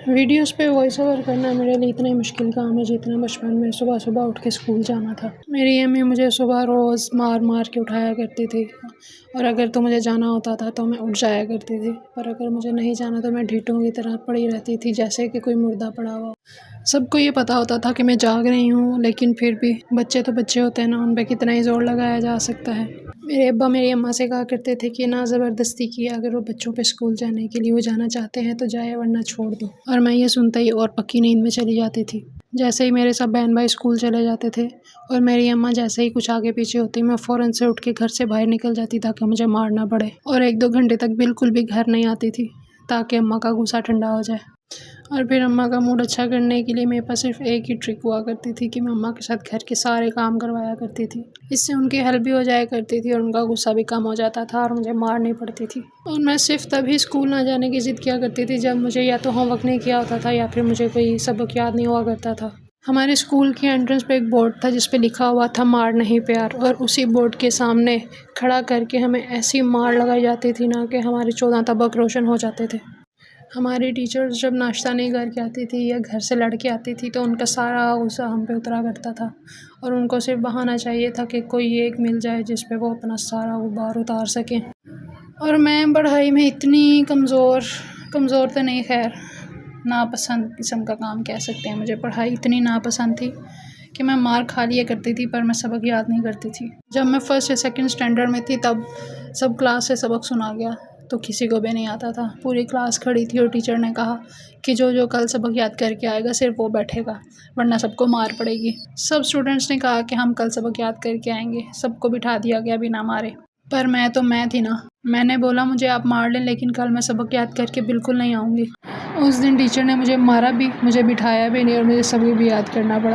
Videos پہ voice over کرنا میرے لیے اتنا ہی مشکل کام ہے جتنا بچپن میں صبح صبح اٹھ کے اسکول جانا تھا۔ میری امی مجھے صبح روز مار مار کے اٹھایا کرتی تھی، اور اگر تو مجھے جانا ہوتا تھا تو میں اٹھ جایا کرتی تھی، پر اگر مجھے نہیں جانا تو میں ڈھیٹوں کی طرح پڑی رہتی تھی جیسے کہ کوئی مردہ پڑا ہوا۔ سب کو یہ پتا ہوتا تھا کہ میں جاگ رہی ہوں، لیکن پھر بھی بچے تو بچے ہوتے ہیں نا، ان پہ کتنا ہی زور لگایا جا سکتا ہے۔ میرے ابا میری اماں سے کہا کرتے تھے کہ نہ زبردستی کی، اگر وہ بچوں پہ اسکول جانے کے لیے وہ جانا چاہتے ہیں تو جائے ورنہ چھوڑ دو، اور میں یہ سنتا ہی اور پکی نیند میں چلی جاتی تھی۔ جیسے ہی میرے سب بہن بھائی اسکول چلے جاتے تھے اور میری اماں جیسے ہی کچھ آگے پیچھے ہوتی، میں فوراً سے اٹھ کے گھر سے باہر نکل جاتی تاکہ مجھے مارنا پڑے، اور 1-2 گھنٹے تک بالکل بھی گھر نہیں آتی تھی تاکہ اماں کا غصہ ٹھنڈا ہو جائے۔ اور پھر اماں کا موڈ اچھا کرنے کے لیے میرے پاس صرف ایک ہی ٹرک ہوا کرتی تھی کہ میں اماں کے ساتھ گھر کے سارے کام کروایا کرتی تھی۔ اس سے ان کی ہیلپ بھی ہو جایا کرتی تھی اور ان کا غصہ بھی کم ہو جاتا تھا اور مجھے مار نہیں پڑتی تھی۔ اور میں صرف تبھی اسکول نہ جانے کی ضد کیا کرتی تھی جب مجھے یا تو ہوم ورک نہیں کیا ہوتا تھا یا پھر مجھے کوئی سبق یاد نہیں ہوا کرتا تھا۔ ہمارے اسکول کی انٹرنس پہ ایک بورڈ تھا جس پہ لکھا ہوا تھا مار نہیں پیار، اور اسی بورڈ کے سامنے کھڑا کر کے ہمیں ایسی مار لگائی جاتی تھی نا کہ ہمارے 14 طبق روشن ہو جاتے تھے۔ ہماری ٹیچرز جب ناشتہ نہیں کر کے آتی تھی یا گھر سے لڑ کے آتی تھی تو ان کا سارا غصہ ہم پہ اترا کرتا تھا، اور ان کو صرف بہانہ چاہیے تھا کہ کوئی ایک مل جائے جس پہ وہ اپنا سارا غبار اتار سکیں۔ اور میں پڑھائی میں اتنی کمزور تو نہیں، خیر ناپسند قسم کا کام کہہ سکتے ہیں، مجھے پڑھائی اتنی ناپسند تھی کہ میں مار کھا لیا کرتی تھی پر میں سبق یاد نہیں کرتی تھی۔ جب میں 1st یا 2nd اسٹینڈرڈ میں تھی تب سب کلاس سے سبق سنا گیا تو کسی کو بھی نہیں آتا تھا۔ پوری کلاس کھڑی تھی اور ٹیچر نے کہا کہ جو کل سبق یاد کر کے آئے گا صرف وہ بیٹھے گا ورنہ سب کو مار پڑے گی۔ سب اسٹوڈنٹس نے کہا کہ ہم کل سبق یاد کر کے آئیں گے، سب کو بٹھا دیا گیا بنا مارے، پر میں تھی نا، میں نے بولا مجھے آپ مار لیں لیکن کل میں سبق یاد کر کے بالکل نہیں آؤں گی۔ اس دن ٹیچر نے مجھے مارا بھی، مجھے بٹھایا بھی نہیں اور مجھے سبق بھی یاد کرنا پڑا۔